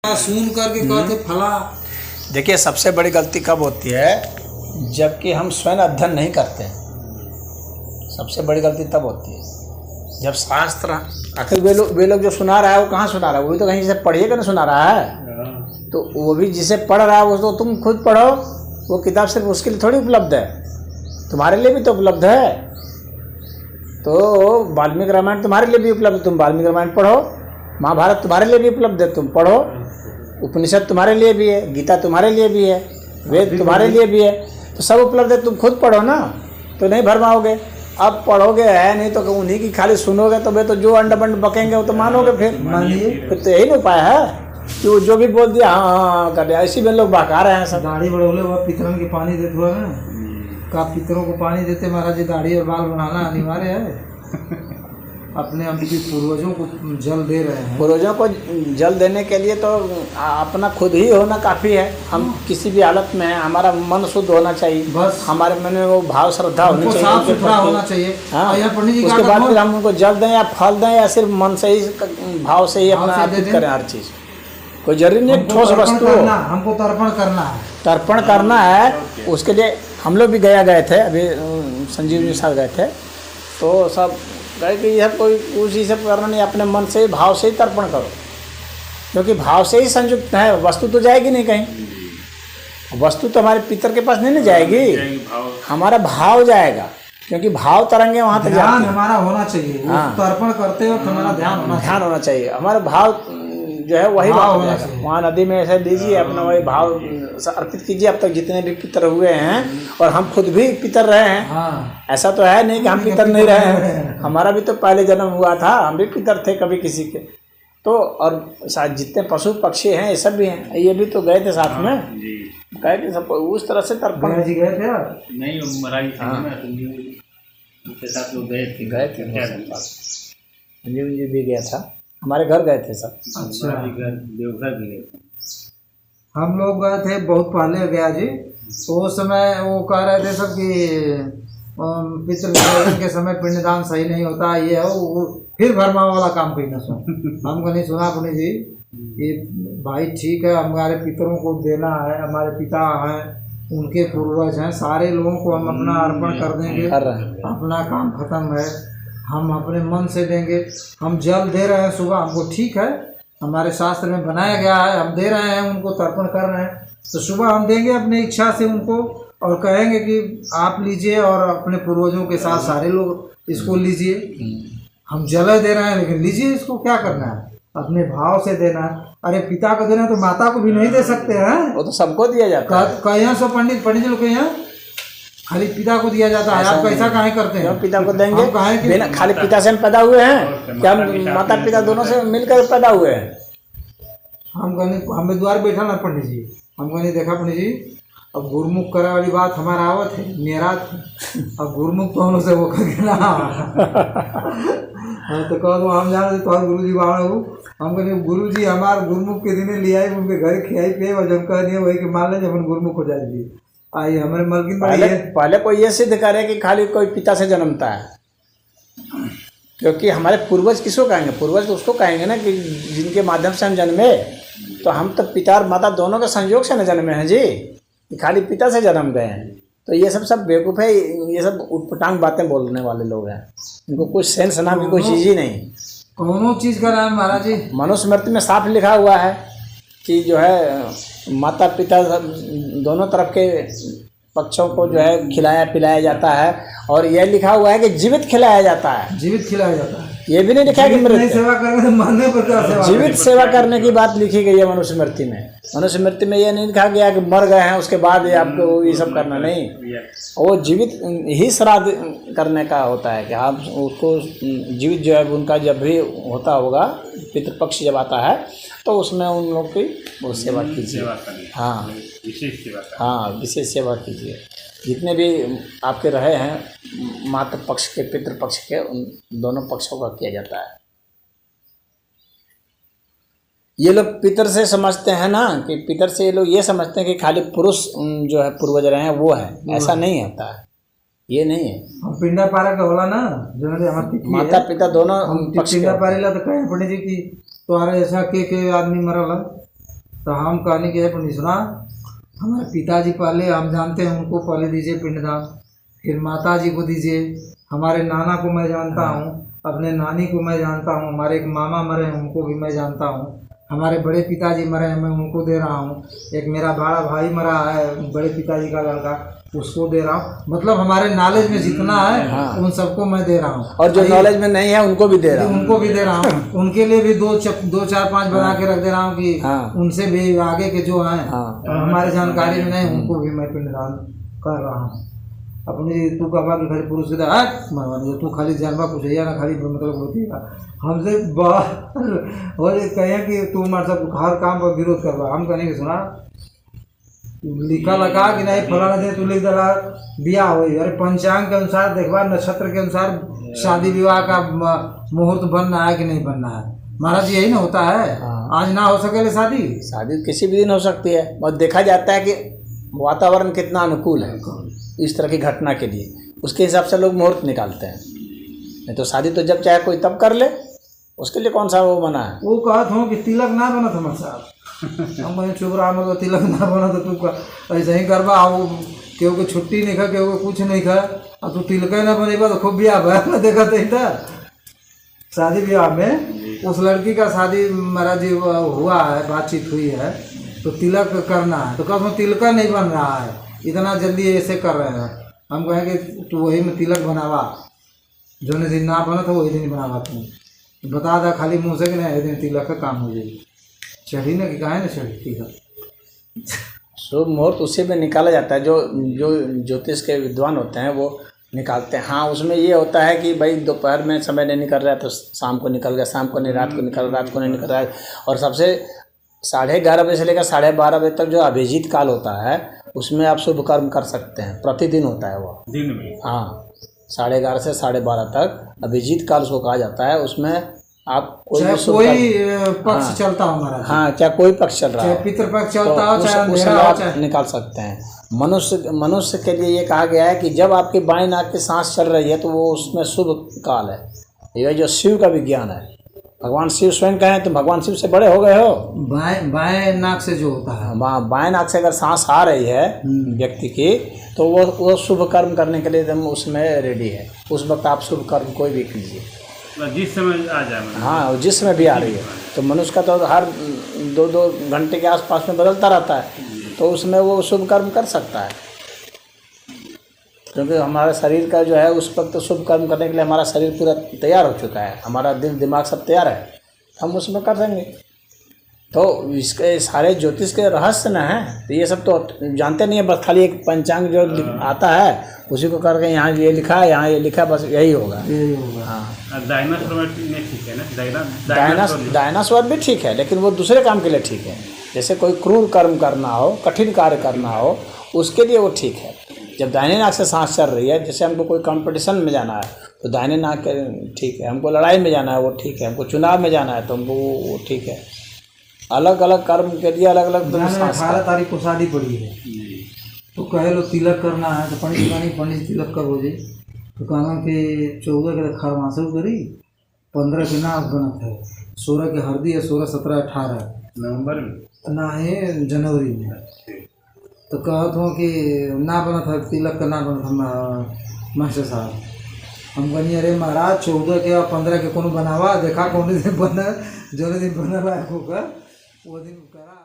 सुन करके कहते फला। देखिए, सबसे बड़ी गलती कब होती है, जबकि हम स्वयं अध्ययन नहीं करते। सबसे बड़ी गलती तब होती है जब शास्त्र, आखिर वे लोग जो सुना रहा है वो कहाँ सुना रहा है, वो भी तो कहीं से पढ़िए कर सुना रहा है। तो वो भी जिसे पढ़ रहा है वो तो तुम खुद पढ़ो, वो किताब सिर्फ उसके लिए थोड़ी उपलब्ध है, तुम्हारे लिए भी तो उपलब्ध है। तो वाल्मीकि रामायण तुम्हारे लिए भी उपलब्ध है, तुम वाल्मीकि रामायण पढ़ो। महाभारत तुम्हारे लिए भी उपलब्ध है, तुम पढ़ो। उपनिषद तुम्हारे लिए भी है, गीता तुम्हारे लिए भी है, वेद तुम्हारे लिए भी है, तो सब उपलब्ध है, तुम खुद पढ़ो ना, तो नहीं भरमाओगे। अब पढ़ोगे है नहीं तो उन्हीं की खाली सुनोगे तो वे तो जो अंड बंड बकेंगे वो तो मानोगे, फिर तो यही ना उपाय है कि वो जो भी बोल दिया हाँ हाँ कर दिया। इसी में लोग बहका रहे हैं सब। दाढ़ी बढ़ोले वह पितरन के पानी देते हुआ ना, का पितरों को पानी देते महाराज जी, दाढ़ी और बाल बनाना अनिवार्य है। अपने पूर्वजों को जल दे रहे हैं। पूर्वजों को जल देने के लिए तो अपना खुद ही होना काफ़ी है। हम किसी भी हालत में हैं, हमारा मन शुद्ध होना चाहिए, बस हमारे मन में वो भाव श्रद्धा होनी चाहिए, साफ सुथरा होना चाहिए। हाँ, उसके बाद फिर हम उनको जल दें या फल दें या सिर्फ मन से ही भाव से ही अपना अर्पित करें हर चीज़। कोई जरूरी नहीं ठोस वस्तु हो, हमको तर्पण करना है। तर्पण करना है, उसके लिए हम लोग भी गए थे, अभी संजीव जी के साथ गए थे, तो सब गए कि यह कोई उसी सब करना नहीं, अपने मन से भाव से ही तर्पण करो, क्योंकि भाव से ही संयुक्त है। वस्तु तो जाएगी नहीं कहीं, वस्तु तो हमारे पितर के पास नहीं ना जाएगी, हमारा भाव जाएगा, क्योंकि भाव तरंगे वहाँ तक जाती हैं। हमारा होना चाहिए। हाँ। तर्पण करते हो हमारा ध्यान होना चाहिए। हमारा भाव जो है वही भाव होना चाहिए। वहाँ नदी में ऐसे दीजिए, अपना वही भाव अर्पित कीजिए। अब तक जितने भी पितर हुए हैं, और हम खुद भी पितर रहे हैं। हाँ। ऐसा तो है नहीं कि हम पितर नहीं रहे हैं, हमारा भी तो पहले जन्म हुआ था, हम भी पितर थे कभी किसी के। तो और शायद जितने पशु पक्षी हैं ये सब भी हैं, ये भी तो गए थे साथ में, गए थे सब उस तरह से तर्पण। जी गए थे नहीं, गए थे संजीव जी भी गया था, हमारे घर गए थे सब। अच्छा, देवघर भी गए थे हम लोग गए थे बहुत पहले गया जी। तो उस समय वो कह रहे थे सब कि पितृ विसर्जन के समय पिंडदान सही नहीं होता, ये है वो, फिर भरमा वाला काम कोई ना सुन। हमको नहीं सुना अपने जी, ये भाई ठीक है, हमारे पितरों को देना है, हमारे पिता हैं, उनके पूर्वज हैं, सारे लोगों को हम अपना अर्पण कर देंगे, अपना काम खत्म है, हम अपने मन से देंगे। हम जल दे रहे हैं सुबह, हमको ठीक है, हमारे शास्त्र में बनाया गया है, हम दे रहे हैं, उनको तर्पण कर रहे हैं, तो सुबह हम देंगे अपनी इच्छा से उनको, और कहेंगे कि आप लीजिए और अपने पूर्वजों के साथ सारे लोग इसको लीजिए। हम जल दे रहे हैं लेकिन लीजिए, इसको क्या करना है, अपने भाव से देना है। अरे पिता को देना तो माता को भी नहीं दे सकते हैं, वो तो सबको दिया जाता है। कहीं सो पंडित लोग के यहाँ खाली पिता को दिया जाता है। आप कैसा काहे करते हैं? पिता को देंगे, खाली पिता से हम पैदा हुए हैं क्या? हम माता पिता दोनों से मिलकर पैदा हुए हैं। हम कहने हमें द्वार बैठा ना पंडित जी, हम कहने देखा पंडित जी, अब गुरुमुख करे वाली बात हमारा आवत है मेरा, अब गुरुमुख तो से वो कर ना। तो कह दो हम जाने तो गुरु जी बाढ़ हो, हम कहने गुरु जी हमारे गुरुमुख के दिन ले आए, उनके घर खिलाई पे और जब कह दिए वही कि मान लें जब गुरुमुख हो जाएगी। आइए हमारे मलकिन पहले कोई ये सिद्ध करे कि खाली कोई पिता से जन्मता है, क्योंकि हमारे पूर्वज किसको कहेंगे? पूर्वज तो उसको कहेंगे ना कि जिनके माध्यम से हम जन्मे। तो हम तो पिता और माता दोनों के संयोग से न जन्मे हैं जी, खाली पिता से जन्म गए हैं। तो ये सब बेवकूफ़ है, ये सब उटपटांग बातें बोलने वाले लोग हैं, इनको कुछ सेंस नाम की कोई चीज़ ही नहीं। कौन चीज़ का नाम महाराज जी? मनुस्मृति में साफ लिखा हुआ है कि जो है माता पिता दोनों तरफ के पक्षों को जो है खिलाया पिलाया जाता है, और यह लिखा हुआ है कि जीवित खिलाया जाता है। जीवित खिलाया जाता है, ये भी नहीं लिखा है कि मृत सेवा करने से मरने पर क्या सेवा? जीवित सेवा करने की बात लिखी गई है मनुस्मृति में। मनुस्मृति में ये नहीं लिखा गया कि मर गए हैं उसके बाद ये आपको ये सब करना, नहीं, वो जीवित ही श्राद्ध करने का होता है कि आप उसको जीवित जो है उनका जब भी होता होगा, पितृपक्ष जब आता है तो उसमें उन लोग की वो सेवा कीजिए। हाँ, विशेष सेवा कीजिए। जितने भी आपके रहे हैं मातृ पक्ष के पितृपक्ष के, उन दोनों पक्षों का किया जाता है। ये लोग पितर से समझते हैं ना कि पितर से ये लोग ये समझते हैं कि खाली पुरुष जो है पूर्वज रहे हैं वो है, ऐसा नहीं होता है, ये नहीं है। पिंडा पारा का होला ना, जो माता पिता दोनों पिंडा पारेला तो कहे पंडित जी की तुम्हारे ऐसा के आदमी मरल तो हम कहने के पंडित सुना, हमारे पिताजी पहले हम जानते हैं उनको पहले दीजिए पिंडदान, फिर माता जी को दीजिए, हमारे नाना को मैं जानता हूँ, अपने नानी को मैं जानता हूँ, हमारे एक मामा मरे हैं उनको भी मैं जानता हूँ, हमारे बड़े पिताजी मरे हैं मैं उनको दे रहा हूँ, एक मेरा बड़ा भाई मरा है बड़े पिताजी का लड़का उसको दे रहा हूँ। मतलब हमारे नॉलेज में जितना है हाँ। उन सबको मैं दे रहा हूँ, और जो नॉलेज में नहीं है उनको भी दे रहा हूँ। उनको भी दे रहा हूँ, उनके लिए भी दो चार पांच बना के रख दे रहा हूँ कि हाँ। उनसे भी आगे के जो हैं हाँ। हमारे जानकारी में नहीं उनको भी मैं पिंडदान कर रहा हूँ। अपनी तू कहा कि खाली पुरुष के तू खाली जानवा कुछ है ना, खाली मतलब होती है हमसे बाहर और कहें कि तू हमारे सब हर काम पर विरोध कर रहा। हम कहने की सुना लिखा लगा कि नहीं फलाना दे तू लिख दला ब्याह हो, अरे पंचांग के अनुसार देखवा, नक्षत्र के अनुसार शादी विवाह का मुहूर्त बनना है कि नहीं बनना है। महाराज यही ना होता है। आज ना हो सके शादी किसी भी दिन हो सकती है, और देखा जाता है कि वातावरण कितना अनुकूल है इस तरह की घटना के लिए, उसके हिसाब से लोग मुहूर्त निकालते हैं। नहीं तो शादी तो जब चाहे कोई तब कर ले, उसके लिए कौन सा वो बना है। वो कहत हूँ कि तिलक ना बना था हमारे साहब, हम चुप रहा मतलब तिलक ना बना तो तू ऐसे ही करवा, वो केहू के छुट्टी नहीं खा, केहू के कुछ नहीं खा, और तू तिलक ना बनेगा तो खूब ब्याह मैं देखा था शादी ब्याह में उस लड़की का शादी महाराज जी हुआ है, बातचीत हुई है, तो तिलक करना है, तो कहते तिलक नहीं बन रहा है, इतना जल्दी ऐसे कर रहे हैं। हम कहें कि तू वही में तिलक बनावा, जो दिन ना बना था वही दिन बनावा, तू बता दा खाली मुँह से कि नहीं दिन तिलक का काम हो जाए, चढ़ी ना कि कहा है ना चढ़ी तिलक। शुभ मुहूर्त उसी में निकाला जाता है, जो जो ज्योतिष के विद्वान होते हैं वो निकालते हैं। हाँ, उसमें ये होता है कि भाई दोपहर में समय नहीं निकल रहा है तो शाम को निकल गया, शाम को नहीं रात को निकल, रात को नहीं निकल रहा है। और सबसे 11:30 बजे से लेकर 12:30 बजे तक जो अभिजीत काल होता है उसमें आप शुभ कर्म कर सकते हैं, प्रतिदिन होता है वो दिन में। हाँ, 11:30 से 12:30 तक अभिजीत काल उसको कहा जाता है। उसमें आप कोई पक्ष चलता हो हमारा, हाँ, चाहे कोई पक्ष चल रहा है, पितृपक्ष चलता हो, चाहे उसमें आप निकाल सकते हैं। मनुष्य के लिए ये कहा गया है कि जब आपकी बाएं नाक की सांस चल रही है तो वो उसमें शुभ काल है। ये जो शिव का विज्ञान है, भगवान शिव स्वयं कहें तो भगवान शिव से बड़े हो गए हो। बाएं नाक से जो होता है, बाएं नाक से अगर सांस आ रही है व्यक्ति की तो वो शुभ कर्म करने के लिए एकदम उसमें रेडी है। उस वक्त आप शुभ कर्म कोई भी कीजिए, जिस समय आ जाए। हाँ, जिस समय भी आ रही है। तो मनुष्य का तो हर 2-2 घंटे के आसपास में बदलता रहता है, तो उसमें वो शुभ कर्म कर सकता है, क्योंकि हमारा शरीर का जो है उस वक्त तो शुभ कर्म करने के लिए हमारा शरीर पूरा तैयार हो चुका है, हमारा दिल दिमाग सब तैयार है, हम उसमें कर देंगे। तो इसके सारे ज्योतिष के रहस्य न हैं, तो ये सब तो जानते नहीं है, बस खाली एक पंचांग जो आता है उसी को करके यहाँ ये लिखा है, यहाँ ये लिखा है, बस यही होगा। हाँ, डायनासोर भी ठीक है, लेकिन वो दूसरे काम के लिए ठीक है। जैसे कोई क्रूर कर्म करना हो, कठिन कार्य करना हो, उसके लिए वो ठीक है। जब दाहिने नाक से सांस चल रही है, जैसे हमको कोई कंपटीशन में जाना है तो दाहिने नाक के ठीक है, हमको लड़ाई में जाना है वो ठीक है, हमको चुनाव में जाना है तो हमको वो ठीक है। अलग अलग कर्म के लिए अलग अलग 18 तारीख को शादी पड़ी है, तो कहे लो तिलक करना है, तो पंडित तिलक कब हो जाए, तो कहना कि 14 के खरमासू करी, 15 के नाक बनत है, 16 के हल्दी है, 16, 17, 18 नवंबर में ना है जनवरी में। तो कहत हूँ कि ना बनत है तिलक का, ना बनत हम मास्टर साहब। हम कहनी अरे महाराज 14 के और 15 के कोनो बनावा, देखा कौन दिन बना, जो दिन बना रहा है वो दिन करा।